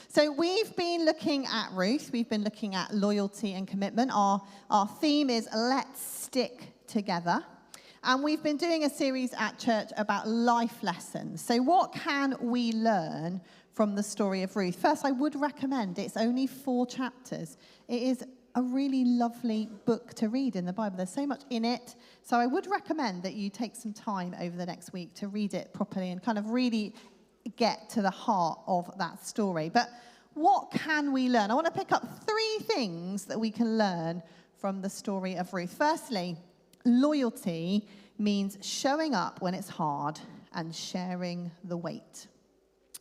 So we've been looking at Ruth. We've been looking at loyalty and commitment. Our theme is Let's Stick Together. And we've been doing a series at church about life lessons. So what can we learn from the story of Ruth? First, I would recommend, it's only 4 chapters. It is a really lovely book to read in the Bible. There's so much in it. So I would recommend that you take some time over the next week to read it properly and kind of really get to the heart of that story. But what can we learn? I want to pick up 3 things that we can learn from the story of Ruth. Firstly, loyalty means showing up when it's hard and sharing the weight.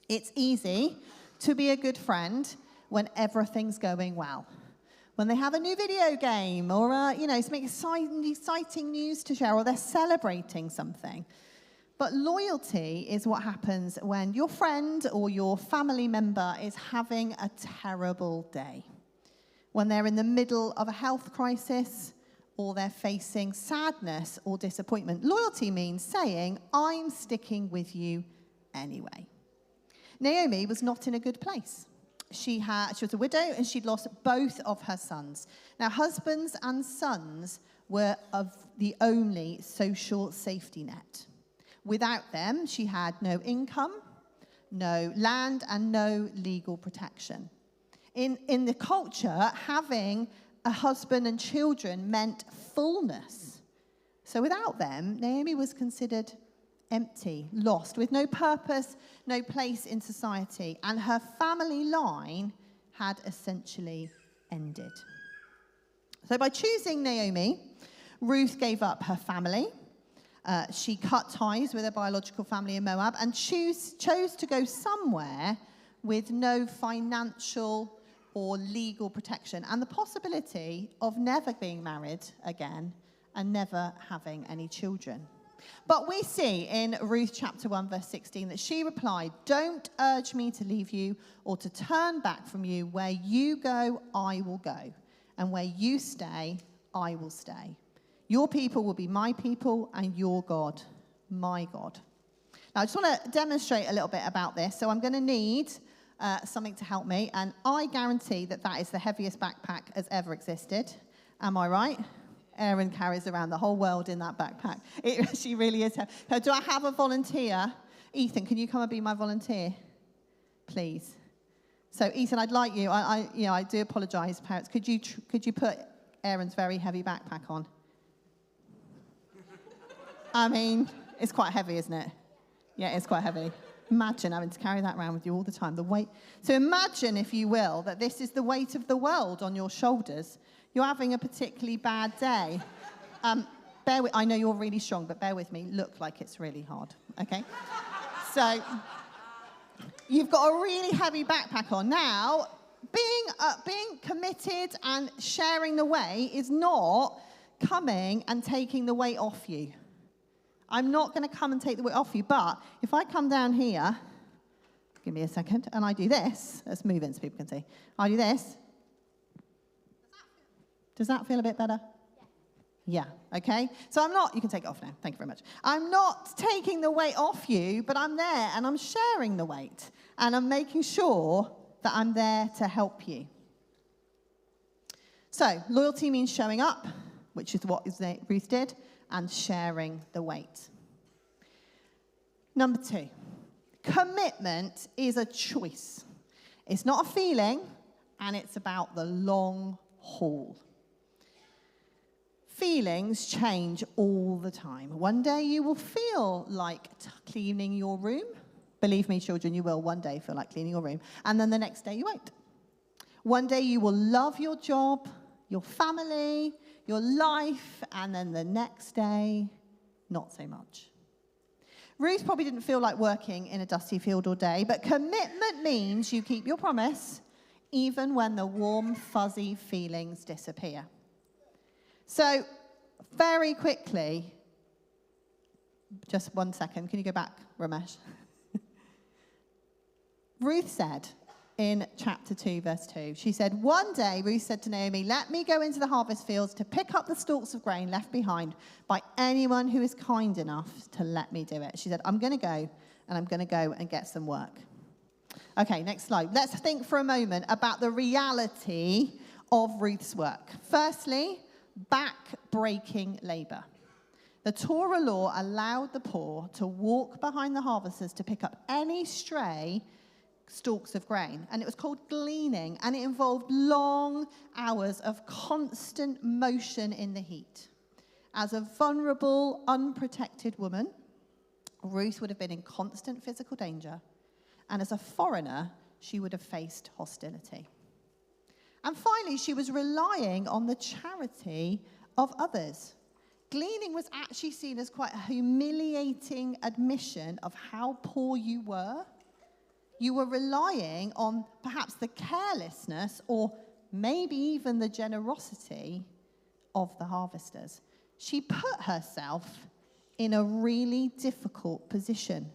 It's easy to be a good friend when everything's going well. When they have a new video game or, some exciting news to share, or they're celebrating something. But loyalty is what happens when your friend or your family member is having a terrible day. When they're in the middle of a health crisis or they're facing sadness or disappointment. Loyalty means saying, I'm sticking with you anyway. Naomi was not in a good place. She was a widow and she'd lost both of her sons. Now, husbands and sons were of the only social safety net. Without them, she had no income, no land, and no legal protection. In the culture, having a husband and children meant fullness. So without them, Naomi was considered empty, lost, with no purpose, no place in society, and her family line had essentially ended. So by choosing Naomi, Ruth gave up her family. She cut ties with her biological family in Moab and chose to go somewhere with no financial or legal protection and the possibility of never being married again and never having any children. But we see in Ruth chapter 1, verse 16, that she replied, don't urge me to leave you or to turn back from you. Where you go, I will go. And where you stay, I will stay. Your people will be my people and your God, my God. Now, I just want to demonstrate a little bit about this. So I'm going to need something to help me. And I guarantee that is the heaviest backpack has ever existed. Am I right? Erin carries around the whole world in that backpack. She really is. So do I have a volunteer? Ethan, can you come and be my volunteer, please? So Ethan, I'd like you. I do apologise, parents. Could you put Erin's very heavy backpack on? I mean, it's quite heavy, isn't it? Yeah, it's quite heavy. Imagine having to carry that around with you all the time. The weight. So imagine, if you will, that this is the weight of the world on your shoulders. You're having a particularly bad day. I know you're really strong, but bear with me. Look like it's really hard, okay? So you've got a really heavy backpack on. Now, being committed and sharing the weight is not coming and taking the weight off you. I'm not going to come and take the weight off you, but if I come down here, give me a second, and I do this. Let's move in so people can see. I do this. Does that feel a bit better? Yeah, okay. So you can take it off now. Thank you very much. I'm not taking the weight off you, but I'm there and I'm sharing the weight. And I'm making sure that I'm there to help you. So loyalty means showing up, which is what Ruth did, and sharing the weight. Number 2, commitment is a choice. It's not a feeling, and it's about the long haul. Feelings change all the time. One day you will feel like cleaning your room. Believe me, children, you will one day feel like cleaning your room. And then the next day you won't. One day you will love your job, your family, your life, and then the next day, not so much. Ruth probably didn't feel like working in a dusty field all day, but commitment means you keep your promise even when the warm, fuzzy feelings disappear. So, very quickly, just 1 second. Can you go back, Ramesh? Ruth said in chapter 2, verse 2, she said, one day Ruth said to Naomi, let me go into the harvest fields to pick up the stalks of grain left behind by anyone who is kind enough to let me do it. She said, I'm going to go and get some work. Okay, next slide. Let's think for a moment about the reality of Ruth's work. Firstly, back-breaking labor. The Torah law allowed the poor to walk behind the harvesters to pick up any stray stalks of grain. And it was called gleaning, and it involved long hours of constant motion in the heat. As a vulnerable, unprotected woman, Ruth would have been in constant physical danger. And as a foreigner, she would have faced hostility. And finally, she was relying on the charity of others. Gleaning was actually seen as quite a humiliating admission of how poor you were. You were relying on perhaps the carelessness or maybe even the generosity of the harvesters. She put herself in a really difficult position.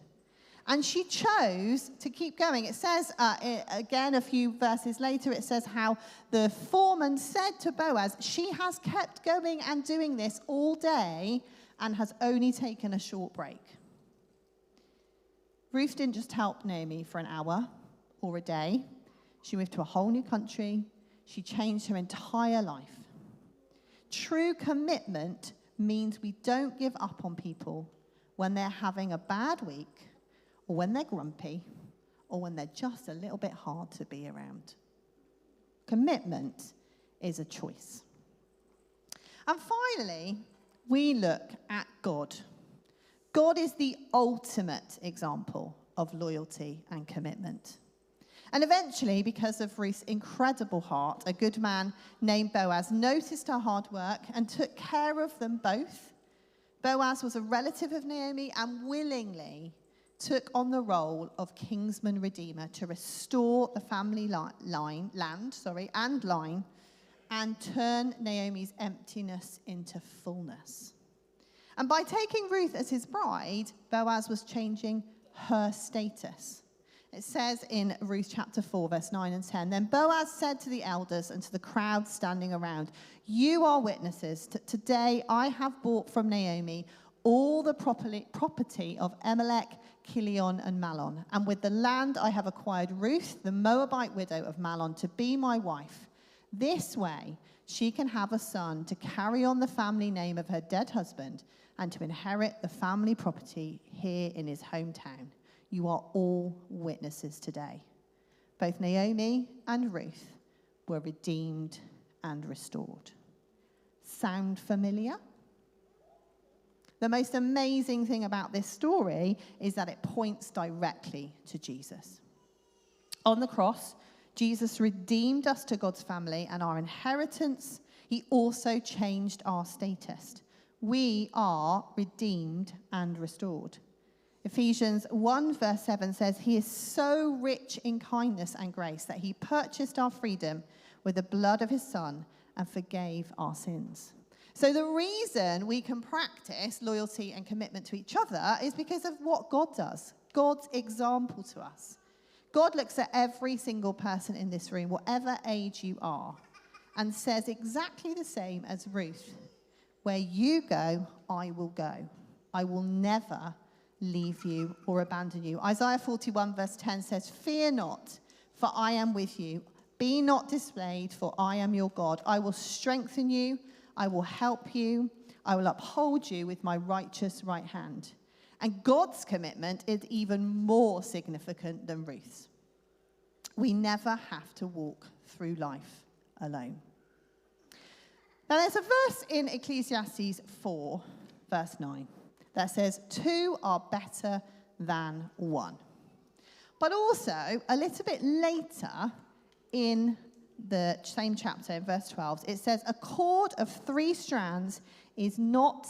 And she chose to keep going. It says, again, a few verses later, it says how the foreman said to Boaz, she has kept going and doing this all day and has only taken a short break. Ruth didn't just help Naomi for an hour or a day. She moved to a whole new country. She changed her entire life. True commitment means we don't give up on people when they're having a bad week, or when they're grumpy, or when they're just a little bit hard to be around. Commitment is a choice. And finally, we look at God. God is the ultimate example of loyalty and commitment. And eventually, because of Ruth's incredible heart, a good man named Boaz noticed her hard work and took care of them both. Boaz was a relative of Naomi and willingly took on the role of kinsman redeemer to restore the family line and turn Naomi's emptiness into fullness. And by taking Ruth as his bride, Boaz was changing her status. It says in Ruth chapter 4, verse 9 and 10, then Boaz said to the elders and to the crowd standing around, you are witnesses that today I have bought from Naomi all the property of Elimelech, Chilion, and Mahlon. And with the land I have acquired Ruth, the Moabite widow of Mahlon, to be my wife. This way she can have a son to carry on the family name of her dead husband and to inherit the family property here in his hometown. You are all witnesses today. Both Naomi and Ruth were redeemed and restored. Sound familiar? The most amazing thing about this story is that it points directly to Jesus. On the cross, Jesus redeemed us to God's family and our inheritance. He also changed our status. We are redeemed and restored. Ephesians 1 verse 7 says, he is so rich in kindness and grace that he purchased our freedom with the blood of his son and forgave our sins. So the reason we can practice loyalty and commitment to each other is because of what God does, God's example to us. God looks at every single person in this room, whatever age you are, and says exactly the same as Ruth. Where you go, I will go. I will never leave you or abandon you. Isaiah 41 verse 10 says, fear not, for I am with you. Be not dismayed, for I am your God. I will strengthen you. I will help you. I will uphold you with my righteous right hand. And God's commitment is even more significant than Ruth's. We never have to walk through life alone. Now there's a verse in Ecclesiastes 4, verse 9, that says, two are better than one. But also, a little bit later in the same chapter, in verse 12, it says, a cord of 3 strands is not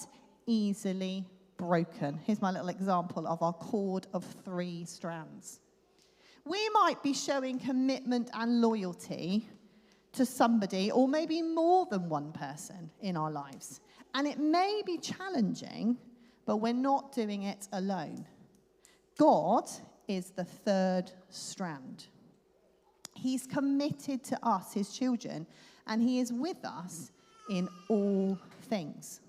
easily broken. Here's my little example of our cord of 3 strands. We might be showing commitment and loyalty to somebody, or maybe more than one person in our lives. And it may be challenging, but we're not doing it alone. God is the 3rd strand. He's committed to us, his children, and he is with us in all things.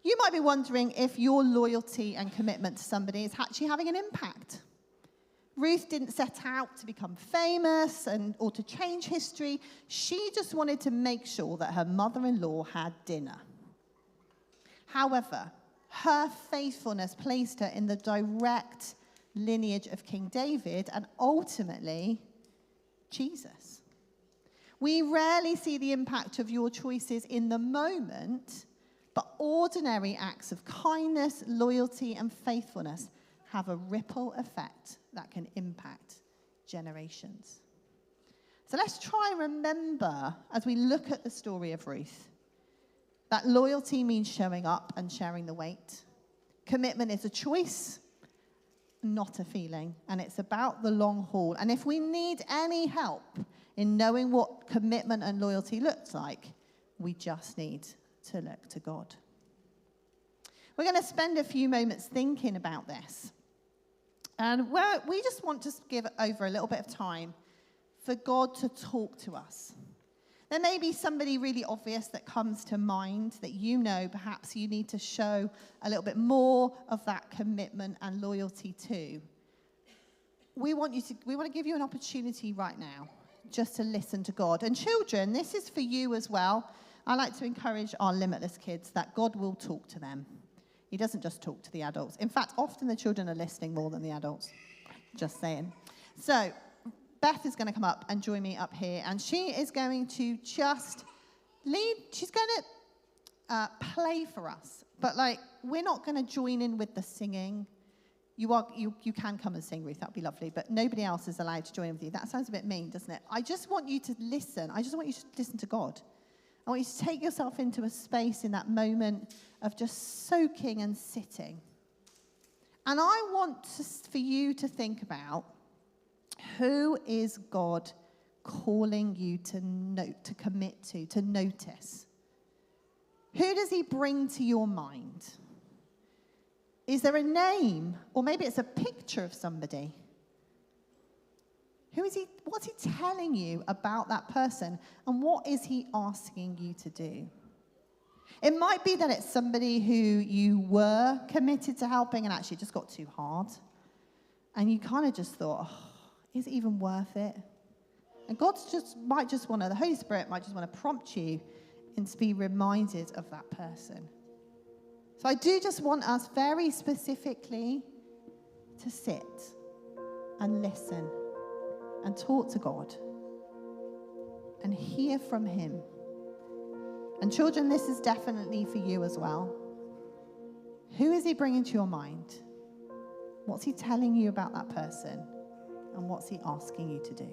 You might be wondering if your loyalty and commitment to somebody is actually having an impact. Ruth didn't set out to become famous or to change history. She just wanted to make sure that her mother-in-law had dinner. However, her faithfulness placed her in the direct lineage of King David and ultimately Jesus. We rarely see the impact of your choices in the moment, but ordinary acts of kindness, loyalty, and faithfulness have a ripple effect that can impact generations. So let's try and remember, as we look at the story of Ruth, that loyalty means showing up and sharing the weight. Commitment is a choice, not a feeling, and it's about the long haul. And if we need any help in knowing what commitment and loyalty looks like, we just need to look to God. We're going to spend a few moments thinking about this. And we just want to give over a little bit of time for God to talk to us. There may be somebody really obvious that comes to mind that you know perhaps you need to show a little bit more of that commitment and loyalty to. We want to give you an opportunity right now just to listen to God. And children, this is for you as well. I like to encourage our limitless kids that God will talk to them. He doesn't just talk to the adults. In fact, often the children are listening more than the adults. Just saying. So Beth is going to come up and join me up here, and she is going to just lead. She's going to play for us, but we're not going to join in with the singing. You can come and sing, Ruth. That'd be lovely, but nobody else is allowed to join in with you. That sounds a bit mean, doesn't it? I just want you to listen. I just want you to listen to God. I want you to take yourself into a space in that moment of just soaking and sitting. And I want for you to think about, who is God calling you to commit to notice? Who does he bring to your mind? Is there a name? Or maybe it's a picture of somebody. Who is he? What's he telling you about that person? And what is he asking you to do? It might be that it's somebody who you were committed to helping and actually just got too hard. And you kind of just thought, is it even worth it? And the Holy Spirit might just want to prompt you and to be reminded of that person. So I do just want us very specifically to sit and listen and talk to God and hear from him. And children, this is definitely for you as well. Who is he bringing to your mind? What's he telling you about that person? And what's he asking you to do?